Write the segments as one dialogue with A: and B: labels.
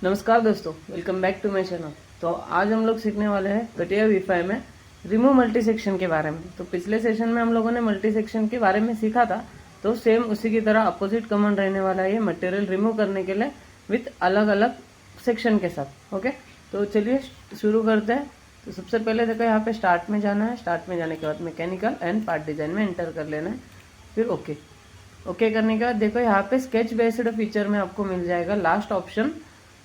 A: नमस्कार दोस्तों, welcome back to my channel. तो आज हम लोग सीखने वाले हैं कटिया वी5 में रिमूव मल्टी सेक्शन के बारे में। तो पिछले सेशन में हम लोगों ने मल्टी सेक्शन के बारे में सीखा था, तो सेम उसी की तरह अपोजिट कमांड रहने वाला है ये मटेरियल रिमूव करने के लिए विथ अलग अलग सेक्शन के साथ। ओके, तो चलिए शुरू करते हैं। तो सबसे पहले देखो यहाँ पे स्टार्ट में जाना है। स्टार्ट में जाने के बाद मैकेनिकल एंड पार्ट डिजाइन में एंटर कर लेना है, फिर ओके करने के बाद देखो यहाँ पे स्केच बेस्ड फीचर में आपको मिल जाएगा last option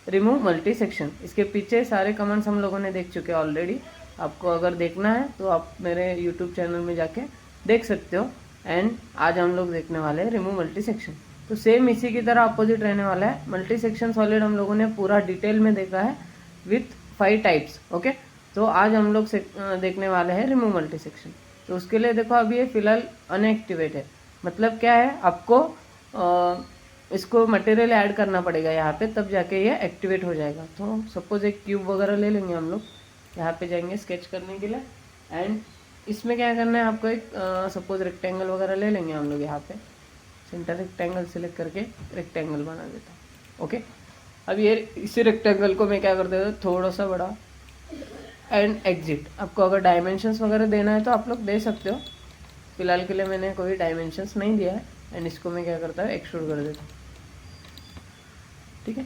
A: remove multi section. इसके पीछे सारे कमेंट्स हम लोगों ने देख चुके हैं ऑलरेडी। आपको अगर देखना है तो आप मेरे यूट्यूब चैनल में जाके देख सकते हो। एंड आज हम लोग देखने वाले हैं रिमूव मल्टी सेक्शन। तो सेम इसी की तरह अपोजिट रहने वाला है। मल्टी सेक्शन सॉलिड हम लोगों ने पूरा डिटेल में देखा है विथ 5 टाइप्स। ओके, तो आज हम लोग देखने वाले हैं रिमूव मल्टी सेक्शन। तो उसके लिए देखो अभी ये फिलहाल अनएक्टिवेट है। मतलब क्या है, आपको इसको मटेरियल ऐड करना पड़ेगा यहाँ पे, तब जाके ये एक्टिवेट हो जाएगा। तो सपोज एक क्यूब वगैरह ले लेंगे हम लोग, यहाँ पे जाएंगे स्केच करने के लिए। एंड इसमें क्या करना है आपको, एक सपोज रेक्टेंगल वगैरह ले लेंगे हम लोग। यहाँ पे सेंटर रेक्टेंगल सेलेक्ट करके रेक्टेंगल बना देता हूँ। ओके, अब ये इसी रेक्टेंगल को मैं क्या कर देता हूँ, थोड़ा सा बड़ा एंड एग्जिट। आपको अगर डायमेंशंस वगैरह देना है तो आप लोग दे सकते हो। फिलहाल के लिए मैंने कोई डायमेंशंस नहीं दिया है। एंड इसको मैं क्या करता हूँ, एक्सट्रूड कर देता हूँ। ठीक है,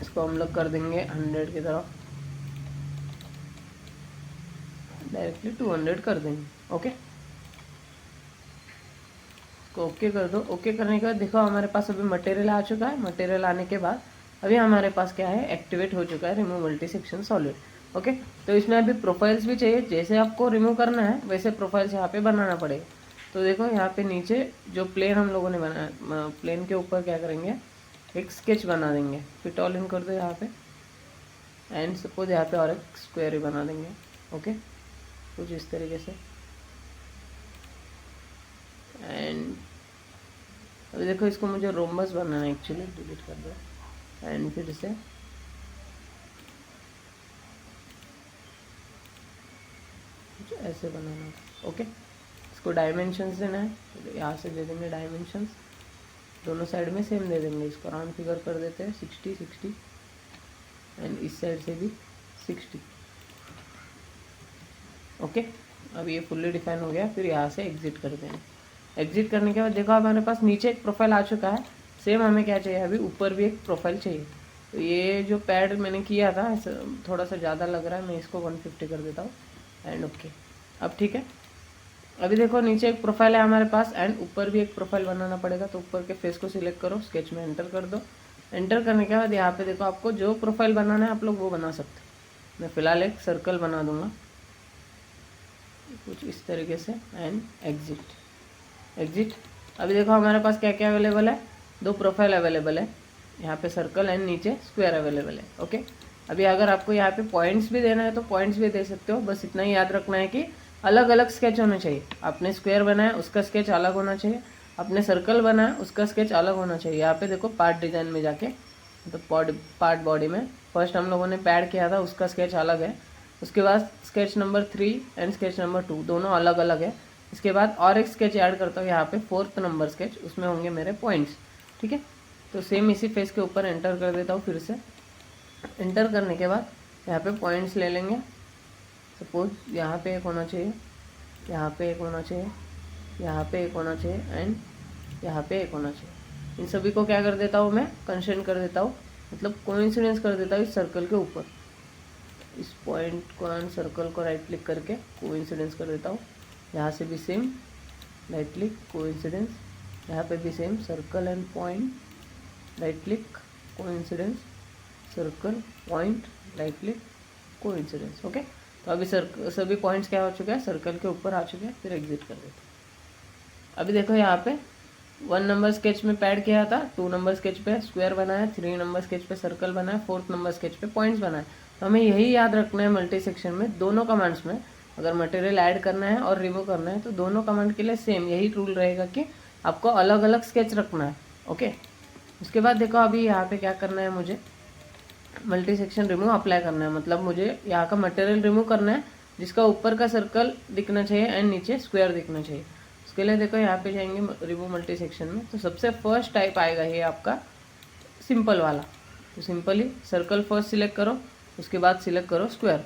A: इसको हम लोग कर देंगे 100 की तरफ, डायरेक्टली 200 कर देंगे। ओके, इसको ओके कर दो। ओके करने के बाद देखो हमारे पास अभी मटेरियल आ चुका है। मटेरियल आने के बाद अभी हमारे पास क्या है, एक्टिवेट हो चुका है remove multi section solid. Okay, तो इसमें अभी प्रोफाइल्स भी चाहिए। जैसे आपको रिमूव करना है वैसे प्रोफाइल्स यहाँ पे बनाना पड़ेगा। तो देखो यहाँ पे नीचे जो प्लेन हम लोगों ने बनाया, प्लेन के ऊपर क्या करेंगे, एक स्केच बना देंगे। फिट ऑल इन कर दो यहाँ पे। एंड सपोज यहाँ पे और एक स्क्वायर ही बना देंगे। ओके, कुछ इस तरीके से। एंड अभी देखो इसको मुझे रोम्बस बनाना है एक्चुअली, डिलीट कर दो। एंड फिर से कुछ ऐसे बनाना है। ओके, इसको डायमेंशंस देना है, तो यहाँ से दे देंगे डायमेंशंस। दोनों साइड में सेम दे देंगे। इसको राउंड फिगर कर देते हैं 60 एंड इस साइड से भी 60। ओके, अब ये फुल्ली डिफाइन हो गया। फिर यहाँ से एग्जिट कर देंगे। एग्जिट करने के बाद देखो हमारे पास नीचे एक प्रोफाइल आ चुका है। सेम हमें क्या चाहिए, अभी ऊपर भी एक प्रोफाइल चाहिए। तो ये जो पैड मैंने किया था थोड़ा सा ज़्यादा लग रहा है, मैं इसको 150 कर देता हूँ। एंड ओके, अब ठीक है। अभी देखो नीचे एक प्रोफाइल है हमारे पास एंड ऊपर भी एक प्रोफाइल बनाना पड़ेगा। तो ऊपर के फेस को सिलेक्ट करो, स्केच में एंटर कर दो। एंटर करने के बाद यहाँ पे देखो आपको जो प्रोफाइल बनाना है आप लोग वो बना सकते हो। मैं फ़िलहाल एक सर्कल बना दूंगा कुछ इस तरीके से। And exit. अभी देखो हमारे पास क्या क्या अवेलेबल है, 2 प्रोफाइल अवेलेबल है। यहाँ पे सर्कल एंड नीचे स्क्वायर अवेलेबल है। ओके, अभी अगर आपको यहाँ पे पॉइंट्स भी देना है तो पॉइंट्स भी दे सकते हो। बस इतना ही याद रखना है कि अलग अलग स्केच होने चाहिए। आपने स्क्वायर बनाया उसका स्केच अलग होना चाहिए, आपने सर्कल बनाया उसका स्केच अलग होना चाहिए। यहाँ पे देखो पार्ट डिजाइन में जाके, मतलब पार्ट बॉडी में फर्स्ट हम लोगों ने पैड किया था उसका स्केच अलग है। उसके बाद sketch number 3 and sketch number 2 दोनों अलग अलग है। इसके बाद और एक स्केच ऐड करता हूँ यहाँ पे 4th नंबर स्केच, उसमें होंगे मेरे पॉइंट्स। ठीक है, तो सेम इसी फेस के ऊपर एंटर कर देता हूँ। फिर से एंटर करने के बाद यहाँ पे पॉइंट्स ले लेंगे। सपोज यहाँ पे एक होना चाहिए, यहाँ पे एक होना चाहिए, यहाँ पे एक होना चाहिए एंड यहाँ पे एक होना चाहिए। इन सभी को क्या कर देता हूँ मैं, कंस्ट्रेंट कर देता हूँ, मतलब कोइंसिडेंस कर देता हूँ इस सर्कल के ऊपर। इस पॉइंट को एंड सर्कल को राइट क्लिक करके कोइंसिडेंस कर देता हूँ। यहाँ से भी सेम राइट क्लिक कोइंसिडेंस, यहाँ पे भी same circle and point right click coincidence, circle point right click coincidence. Okay, तो अभी सभी पॉइंट्स क्या हो चुके हैं, सर्कल के ऊपर आ चुके हैं। फिर एग्जिट कर देते हैं। अभी देखो यहाँ पे 1 नंबर स्केच में पैड किया था, 2 नंबर स्केच पे स्क्वायर बनाया, 3 नंबर स्केच पे सर्कल बनाया, 4th नंबर स्केच पे पॉइंट्स बनाए। तो हमें यही याद रखना है मल्टी सेक्शन में, दोनों कमांड्स में अगर मटेरियल ऐड करना है और रिमूव करना है तो दोनों कमांड के लिए सेम यही रूल रहेगा कि आपको अलग अलग स्केच रखना है। ओके, उसके बाद देखो अभी यहाँ पे क्या करना है, मुझे मल्टी सेक्शन रिमूव अप्लाई करना है। मतलब मुझे यहाँ का मटेरियल रिमूव करना है जिसका ऊपर का सर्कल दिखना चाहिए एंड नीचे स्क्वायर दिखना चाहिए। उसके लिए देखो यहाँ पे जाएंगे रिमूव मल्टी सेक्शन में, तो सबसे फर्स्ट टाइप आएगा ये आपका सिंपल वाला। तो सिंपली सर्कल फर्स्ट सिलेक्ट करो, उसके बाद सिलेक्ट करो स्क्वायर।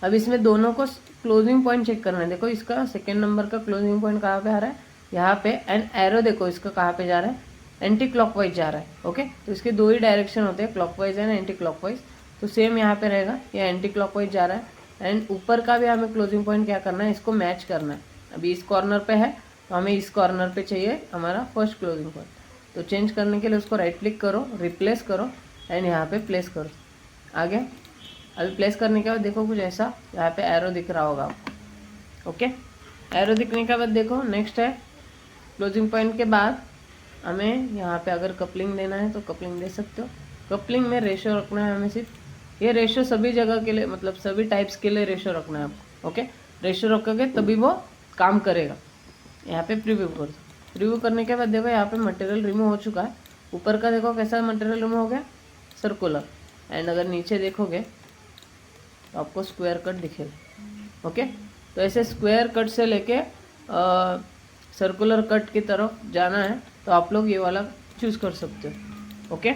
A: अब इसमें दोनों को क्लोजिंग पॉइंट चेक करना है। देखो इसका सेकेंड नंबर का क्लोजिंग पॉइंट कहाँ पे आ रहा है, यहाँ पे, एंड एरो देखो इसका कहाँ पे जा रहा है, एंटी क्लॉकवाइज जा रहा है। ओके, तो इसके दो ही डायरेक्शन होते हैं, क्लॉकवाइज एंड एंटी क्लॉकवाइज। तो सेम यहाँ पे रहेगा, ये एंटी क्लॉकवाइज जा रहा है। एंड ऊपर का भी हमें क्लोजिंग पॉइंट क्या करना है, इसको मैच करना है। अभी इस कॉर्नर पे है तो हमें इस कॉर्नर पे चाहिए हमारा फर्स्ट क्लोजिंग पॉइंट। तो चेंज करने के लिए उसको राइट क्लिक करो, रिप्लेस करो एंड यहाँ पे प्लेस करो। आगे अभी प्लेस करने के बाद देखो कुछ ऐसा यहाँ पे एरो दिख रहा होगा आपको। ओके, एरो दिखने के बाद देखो नेक्स्ट है क्लोजिंग पॉइंट के बाद हमें यहाँ पे अगर कपलिंग देना है तो कपलिंग दे सकते हो। कपलिंग में रेशो रखना है हमें सिर्फ, ये रेशो सभी जगह के लिए, मतलब सभी टाइप्स के लिए रेशो रखना है आपको। ओके, रेशो रखोगे तभी वो काम करेगा। यहाँ पे प्रीव्यू कर दो। प्रीव्यू करने के बाद देखो यहाँ पे मटेरियल रिमूव हो चुका है। ऊपर का देखो कैसा मटेरियल रिमूव हो गया, सर्कुलर। एंड अगर नीचे देखोगे तो आपको स्क्वायर कट दिखेगा। ओके, तो ऐसे स्क्वायर कट से लेके सर्कुलर कट की तरफ जाना है तो आप लोग ये वाला चूज़ कर सकते हो। ओके,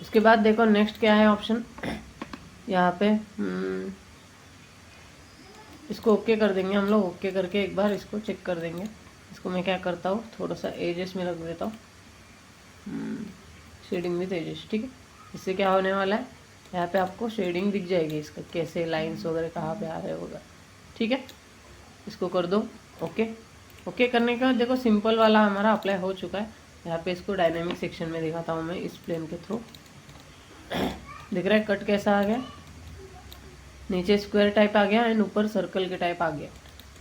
A: उसके बाद देखो नेक्स्ट क्या है ऑप्शन, यहाँ पे इसको ओके कर देंगे हम लोग। ओके करके एक बार इसको चेक कर देंगे। इसको मैं क्या करता हूँ, थोड़ा सा एजेस में रख देता हूँ, शेडिंग विथ एजेस। ठीक है, इससे क्या होने वाला है, यहाँ पे आपको शेडिंग दिख जाएगी इसका, कैसे लाइंस वगैरह कहाँ पे आ रहे होगा। ठीक है, इसको कर दो ओके। ओके करने का देखो सिंपल वाला हमारा अप्लाई हो चुका है। यहाँ पे इसको डायनेमिक सेक्शन में दिखाता हूँ मैं इस प्लेन के थ्रू। दिख रहा है कट कैसा आ गया, नीचे स्क्वायर टाइप आ गया एंड ऊपर सर्कल के टाइप आ गया।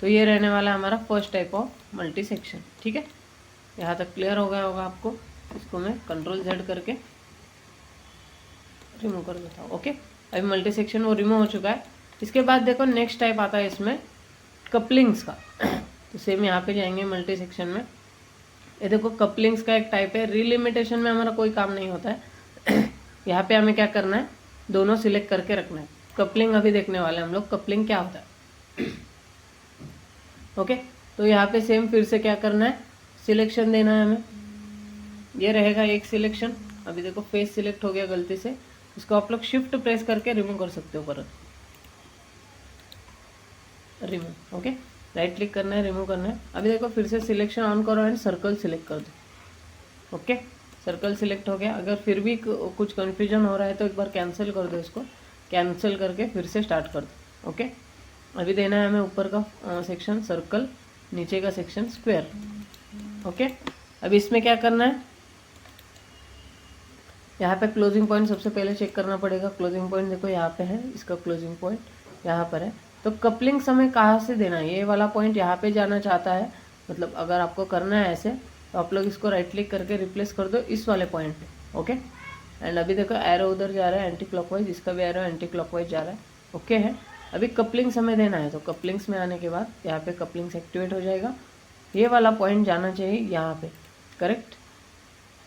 A: तो ये रहने वाला है हमारा first type of multi section. ठीक है, यहाँ तक क्लियर हो गया होगा आपको। इसको मैं कंट्रोल जेड करके रिमूव कर देता हूँ। ओके, अभी मल्टी सेक्शन वो रिमूव हो चुका है। इसके बाद देखो नेक्स्ट टाइप आता है इसमें कपलिंग्स का। तो सेम यहाँ पे जाएंगे मल्टी सेक्शन में। ये देखो कपलिंग्स का एक टाइप है। रिलिमिटेशन में हमारा कोई काम नहीं होता है। यहाँ पे हमें क्या करना है, दोनों सिलेक्ट करके रखना है। कपलिंग अभी देखने वाले हैं हम लोग, कपलिंग क्या होता है। ओके, तो यहाँ पे सेम फिर से क्या करना है, सिलेक्शन देना है हमें। ये रहेगा एक सिलेक्शन। अभी देखो फेस सिलेक्ट हो गया गलती से, इसको आप लोग शिफ्ट प्रेस करके रिमूव कर सकते हो। पर रिमूव, ओके, राइट क्लिक करना है, रिमूव करना है। अभी देखो फिर से सिलेक्शन ऑन करो एंड सर्कल सिलेक्ट कर दो। ओके, सर्कल सिलेक्ट हो गया। अगर फिर भी कुछ कन्फ्यूजन हो रहा है तो एक बार कैंसिल कर दो, इसको कैंसिल करके फिर से स्टार्ट कर दो। ओके, अभी देना है हमें ऊपर का सेक्शन सर्कल, नीचे का सेक्शन स्क्वायर। ओके, अभी इसमें क्या करना है, यहाँ पे क्लोजिंग पॉइंट सबसे पहले चेक करना पड़ेगा। क्लोजिंग पॉइंट देखो यहाँ पे है, इसका क्लोजिंग पॉइंट यहाँ पर है। तो कपलिंग समय कहाँ से देना है, ये वाला पॉइंट यहाँ पे जाना चाहता है, मतलब अगर आपको करना है ऐसे तो आप लोग इसको राइट क्लिक करके रिप्लेस कर दो इस वाले पॉइंट पे। ओके, एंड अभी देखो एरो उधर जा रहा है एंटी क्लॉकवाइज, इसका भी एरो एंटी क्लॉकवाइज जा रहा है। ओके है, अभी कपलिंग समय देना है तो कपलिंग्स में आने के बाद यहाँ पे कपलिंग्स एक्टिवेट हो जाएगा। ये वाला पॉइंट जाना चाहिए यहाँ पे, करेक्ट,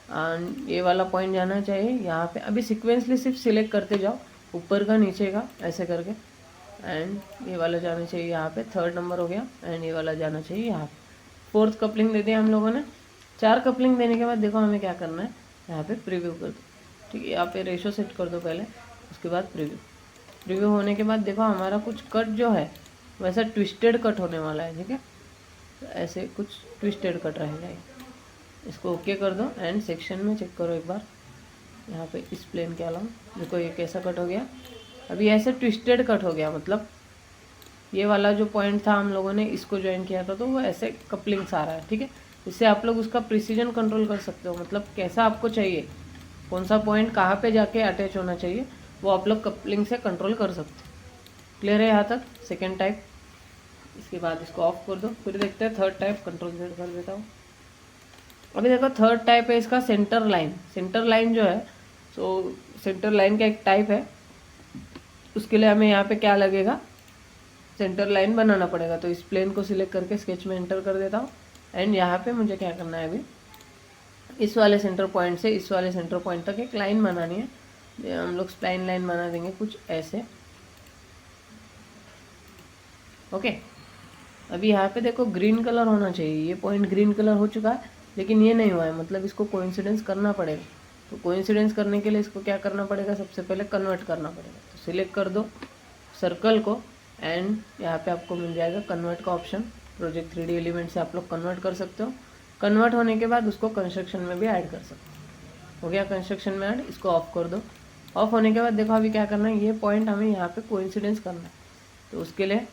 A: एंड ये वाला पॉइंट जाना चाहिए यहाँ पे। अभी सिक्वेंसली सिर्फ सिलेक्ट करते जाओ, ऊपर का नीचे का ऐसे करके, एंड ये वाला जाना चाहिए यहाँ पे, थर्ड नंबर हो गया। एंड ये वाला जाना चाहिए यहाँ पे। फोर्थ कपलिंग दे दिया हम लोगों ने। 4 कपलिंग देने के बाद देखो हमें क्या करना है, यहाँ पे प्रीव्यू कर दो। ठीक है, यहाँ पे रेशो सेट कर दो पहले, उसके बाद प्रीव्यू। प्रीव्यू होने के बाद देखो हमारा कुछ कट जो है वैसा ट्विस्टेड कट होने वाला है। ठीक है, तो ऐसे कुछ ट्विस्टेड कट रहेगा। इसको ओके कर दो एंड सेक्शन में चेक करो एक बार, यहाँ पे इस प्लेन के अलावा देखो ये कैसा कट हो गया। अभी ऐसे ट्विस्टेड कट हो गया, मतलब ये वाला जो पॉइंट था हम लोगों ने इसको ज्वाइन किया था तो वो ऐसे कपलिंग्स आ रहा है। ठीक है, इससे आप लोग उसका प्रिसीजन कंट्रोल कर सकते हो, मतलब कैसा आपको चाहिए, कौन सा पॉइंट कहाँ पे जाके अटैच होना चाहिए, वो आप लोग कपलिंग से कंट्रोल कर सकते हो। क्लियर है यहाँ तक सेकेंड टाइप। इसके बाद इसको ऑफ कर दो, फिर देखते हैं थर्ड टाइप। कंट्रोल जेड कर देता हूँ। अभी देखो थर्ड टाइप है इसका सेंटर लाइन। सेंटर लाइन जो है, सो सेंटर लाइन का एक टाइप है, उसके लिए हमें यहाँ पे क्या लगेगा, सेंटर लाइन बनाना पड़ेगा। तो इस प्लेन को सिलेक्ट करके स्केच में एंटर कर देता हूँ एंड यहाँ पे मुझे क्या करना है, अभी इस वाले सेंटर पॉइंट से इस वाले सेंटर पॉइंट तक एक लाइन बनानी है। हम लोग स्प्लाइन लाइन बना देंगे कुछ ऐसे। ओके, अभी यहाँ पे देखो ग्रीन कलर होना चाहिए, ये पॉइंट ग्रीन कलर हो चुका है लेकिन ये नहीं हुआ है, मतलब इसको कोइंसिडेंस करना पड़ेगा। तो कोइंसिडेंस करने के लिए इसको क्या करना पड़ेगा, सबसे पहले कन्वर्ट करना पड़ेगा। तो सिलेक्ट कर दो सर्कल को एंड यहाँ पे आपको मिल जाएगा कन्वर्ट का ऑप्शन। प्रोजेक्ट 3D एलिमेंट से आप लोग कन्वर्ट कर सकते हो। कन्वर्ट होने के बाद उसको कंस्ट्रक्शन में भी ऐड कर सकते हो। हो गया कंस्ट्रक्शन में ऐड, इसको ऑफ कर दो। ऑफ होने के बाद देखो अभी क्या करना है, ये पॉइंट हमें यहाँ पे कोइंसिडेंस करना है। तो उसके लिए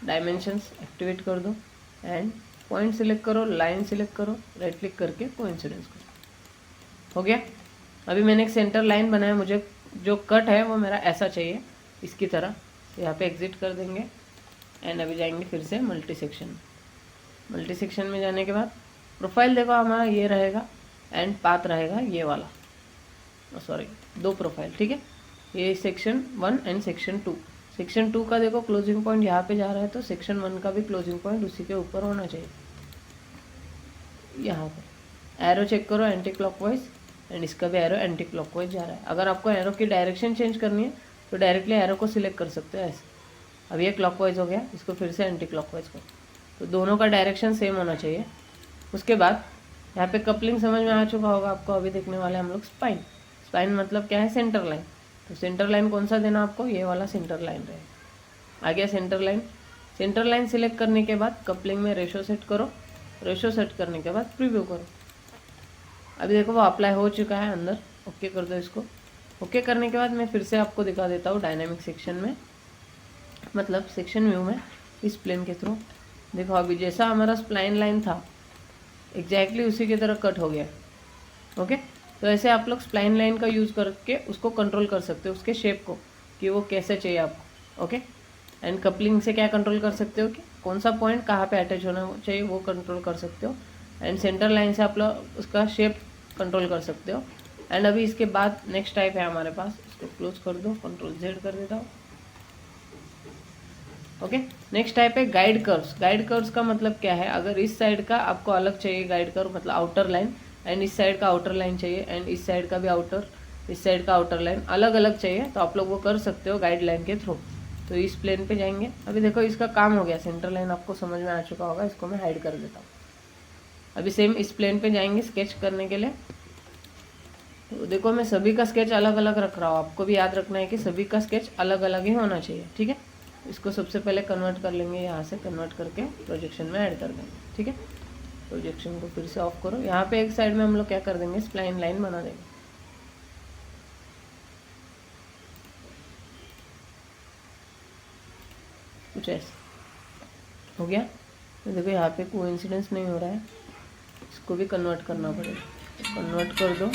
A: डायमेंशंस एक्टिवेट कर दो एंड पॉइंट सिलेक्ट करो, लाइन सिलेक्ट करो, राइट क्लिक करके कोइंसिडेंस करो। हो गया। अभी मैंने एक सेंटर लाइन बनाया, मुझे जो कट है वो मेरा ऐसा चाहिए, इसकी तरह। तो यहाँ पे एग्जिट कर देंगे एंड अभी जाएंगे फिर से मल्टी सेक्शन। मल्टी सेक्शन में जाने के बाद प्रोफाइल देखो हमारा ये रहेगा एंड पाथ रहेगा ये वाला, सॉरी 2 प्रोफाइल, ठीक है। ये सेक्शन 1 एंड सेक्शन 2। सेक्शन 2 का देखो क्लोजिंग पॉइंट यहाँ पे जा रहा है, तो सेक्शन 1 का भी क्लोजिंग पॉइंट उसी के ऊपर होना चाहिए। यहाँ पर एरो चेक करो एंटी क्लॉकवाइज एंड इसका भी एरो एंटी क्लॉकवाइज जा रहा है। अगर आपको एरो की डायरेक्शन चेंज करनी है तो डायरेक्टली एरो को सिलेक्ट कर सकते हो ऐसे। अब ये क्लॉकवाइज हो गया, इसको फिर से एंटी क्लॉकवाइज करो, तो दोनों का डायरेक्शन सेम होना चाहिए। उसके बाद यहाँ पे कपलिंग समझ में आ चुका होगा आपको। अभी देखने वाले हम लोग स्पाइन। स्पाइन मतलब क्या है, सेंटर लाइन। तो सेंटर लाइन कौन सा देना आपको, ये वाला सेंटर लाइन रहेगा। आ गया centre line. Centre line select करने के बाद कपलिंग में रेशो सेट करो। रेशो सेट करने के बाद प्रीव्यू करो। अभी देखो वो अप्लाई हो चुका है अंदर। ओके कर दो इसको। ओके करने के बाद मैं फिर से आपको दिखा देता हूँ डायनामिक सेक्शन में, मतलब सेक्शन व्यू में, इस प्लेन के थ्रू। देखो अभी जैसा हमारा स्प्लाइन लाइन था एग्जैक्टली उसी की तरह कट हो गया। ओके, तो ऐसे आप लोग स्प्लाइन लाइन का यूज़ करके उसको कंट्रोल कर सकते हो, उसके शेप को, कि वो कैसे चाहिए आपको। ओके, एंड कपलिंग से क्या कंट्रोल कर सकते हो कि कौन सा पॉइंट कहाँ पे अटैच होना चाहिए, वो कंट्रोल कर सकते हो। एंड सेंटर लाइन से आप लोग उसका शेप कंट्रोल कर सकते हो। एंड अभी इसके बाद नेक्स्ट टाइप है हमारे पास, इसको क्लोज कर दो, कंट्रोल Z कर देता हूँ। ओके, नेक्स्ट टाइप है गाइड कर्व्स। गाइड कर्व्स का मतलब क्या है, अगर इस साइड का आपको अलग चाहिए गाइड कर्व, मतलब आउटर लाइन, एंड इस साइड का आउटर लाइन चाहिए, एंड इस साइड का भी आउटर, इस साइड का आउटर लाइन अलग अलग चाहिए, तो आप लोग वो कर सकते हो गाइड लाइन के थ्रू। तो इस प्लेन पे जाएंगे। अभी देखो इसका काम हो गया, सेंटर लाइन आपको समझ में आ चुका होगा, इसको मैं हाइड कर देता हूँ। अभी सेम इस प्लेन पे जाएंगे स्केच करने के लिए। तो देखो मैं सभी का स्केच अलग अलग रख रहा हूँ, आपको भी याद रखना है कि सभी का स्केच अलग अलग ही होना चाहिए, ठीक है। इसको सबसे पहले कन्वर्ट कर लेंगे, यहाँ से कन्वर्ट करके प्रोजेक्शन में ऐड कर देंगे, ठीक है। प्रोजेक्शन को फिर से ऑफ करो। यहाँ पे एक साइड में हम लोग क्या कर देंगे, स्प्लाइन लाइन बना देंगे। कुछ ऐसे हो गया। तो देखो यहाँ पे कोइंसिडेंस नहीं हो रहा है, इसको भी कन्वर्ट करना पड़ेगा। तो कन्वर्ट कर दो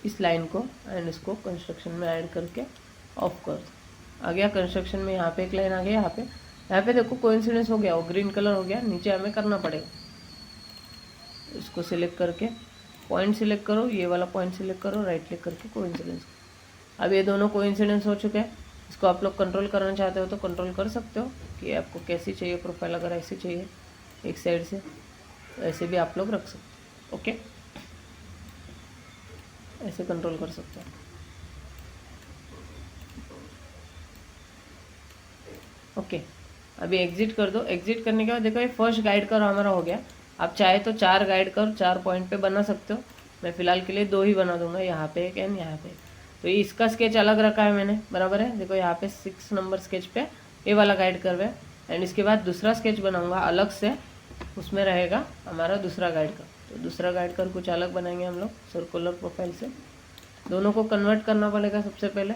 A: इस लाइन को एंड इसको कंस्ट्रक्शन में ऐड करके ऑफ कर दो। आ गया कंस्ट्रक्शन में, यहाँ पे एक लाइन आ गया। यहाँ पे देखो कोइंसिडेंस हो गया, वो ग्रीन कलर हो गया। नीचे हमें करना पड़ेगा, इसको सिलेक्ट करके पॉइंट सिलेक्ट करो, ये वाला पॉइंट सिलेक्ट करो, राइट क्लिक करके कोइंसिडेंस। अब ये दोनों कोइंसिडेंस हो चुके हैं। इसको आप लोग कंट्रोल करना चाहते हो तो कंट्रोल कर सकते हो कि आपको कैसी चाहिए प्रोफाइल। अगर ऐसी चाहिए एक साइड से तो ऐसे भी आप लोग रख सकते हो। ओके, ऐसे कंट्रोल कर सकते हो। ओके, अभी एग्जिट कर दो। एग्जिट करने के बाद देखो ये फर्स्ट गाइड कर्व हमारा हो गया। आप चाहे तो 4 गाइड कर्व 4 पॉइंट पे बना सकते हो। मैं फिलहाल के लिए 2 ही बना दूंगा, यहाँ पे एक एंड यहाँ पे। तो ये इसका स्केच अलग रखा है मैंने, बराबर है। देखो यहाँ पे 6 नंबर स्केच पे ये वाला गाइड कर्व है। एंड इसके बाद दूसरा स्केच बनाऊंगा अलग से, उसमें रहेगा हमारा दूसरा गाइड कर्व। तो दूसरा गाइड कर्व कुछ अलग बनाएंगे हम लोग सर्कुलर प्रोफाइल से। दोनों को कन्वर्ट करना पड़ेगा सबसे पहले।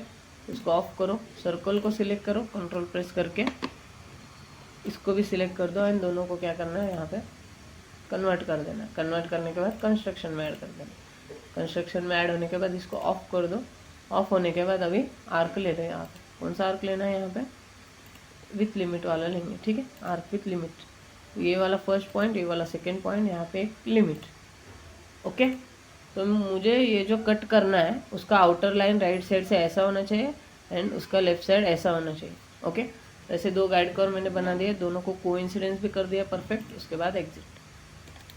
A: इसको ऑफ करो, सर्कल को सिलेक्ट करो, कंट्रोल प्रेस करके इसको भी सिलेक्ट कर दो एंड दोनों को क्या करना है, यहाँ पे कन्वर्ट कर देना। कन्वर्ट करने के बाद कंस्ट्रक्शन में ऐड कर देना। कंस्ट्रक्शन में ऐड होने के बाद इसको ऑफ कर दो। ऑफ होने के बाद अभी आर्क ले रहे हैं। यहाँ पे कौन सा आर्क लेना है, यहाँ पे विथ लिमिट वाला लेंगे, ठीक है। आर्क विथ लिमिट, ये वाला फर्स्ट पॉइंट, ये वाला सेकेंड पॉइंट, यहाँ पे एक लिमिट। ओके, तो मुझे ये जो कट करना है उसका आउटर लाइन राइट साइड से ऐसा होना चाहिए एंड उसका लेफ्ट साइड ऐसा होना चाहिए। ओके, ऐसे 2 गाइड कर्व मैंने बना दिए, दोनों को कोइंसिडेंस भी कर दिया परफेक्ट। उसके बाद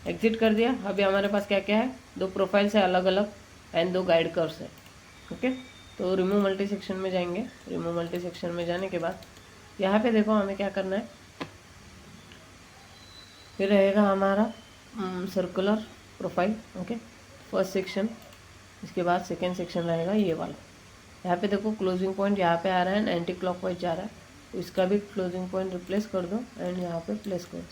A: एग्जिट कर दिया। अभी हमारे पास क्या क्या है, 2 प्रोफाइल से अलग अलग एंड 2 गाइड कर्व्स है। ओके, तो रिमूव मल्टी सेक्शन में जाएंगे। रिमूव मल्टी सेक्शन में जाने के बाद यहाँ पे देखो हमें क्या करना है, फिर रहेगा हमारा circular profile. Okay, first section, इसके बाद सेकेंड सेक्शन रहेगा ये वाला। यहाँ पे देखो क्लोजिंग पॉइंट यहाँ पे आ रहा है, एंटी क्लॉकवाइज जा रहा है, तो इसका भी क्लोजिंग पॉइंट रिप्लेस कर दो एंड यहाँ पे प्लेस कर दो,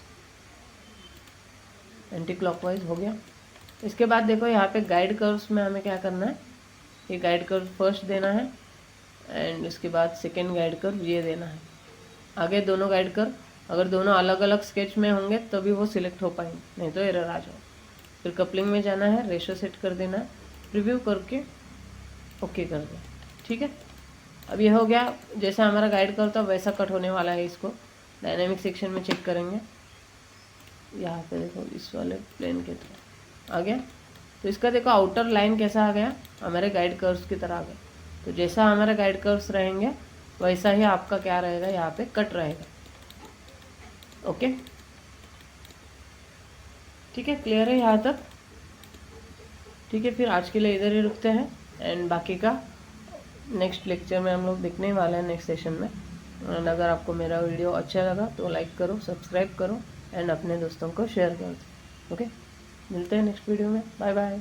A: एंटी क्लॉकवाइज हो गया। इसके बाद देखो यहाँ पे गाइड कर्व्स में हमें क्या करना है, ये गाइड कर्व फर्स्ट देना है एंड उसके बाद सेकेंड गाइड कर्व ये देना है। आगे दोनों गाइड कर्व अगर दोनों अलग अलग स्केच में होंगे तभी वो सिलेक्ट हो पाएंगे, नहीं तो एरर आ जाओ। फिर कपलिंग में जाना है, रेशो सेट कर देना है, प्रीव्यू करके ओके कर दो, ठीक है। अब ये हो गया, जैसा हमारा गाइड कर्व था वैसा कट होने वाला है। इसको डायनेमिक सेक्शन में चेक करेंगे, यहाँ पे देखो इस वाले प्लेन के थ्रू आ गया। तो इसका देखो आउटर लाइन कैसा आ गया, हमारे गाइड कर्व्स की तरह आ गया। तो जैसा हमारे गाइड कर्व्स रहेंगे वैसा ही आपका क्या रहेगा, यहाँ पे कट रहेगा। ओके, ठीक है, क्लियर है यहाँ तक? ठीक है, फिर आज के लिए इधर ही रुकते हैं एंड बाकी का नेक्स्ट लेक्चर में हम लोग देखने वाले हैं, नेक्स्ट सेशन में। एंड अगर आपको मेरा वीडियो अच्छा लगा तो लाइक करो, सब्सक्राइब करो एंड अपने दोस्तों को शेयर कर दो। ओके, मिलते हैं नेक्स्ट वीडियो में, बाय बाय।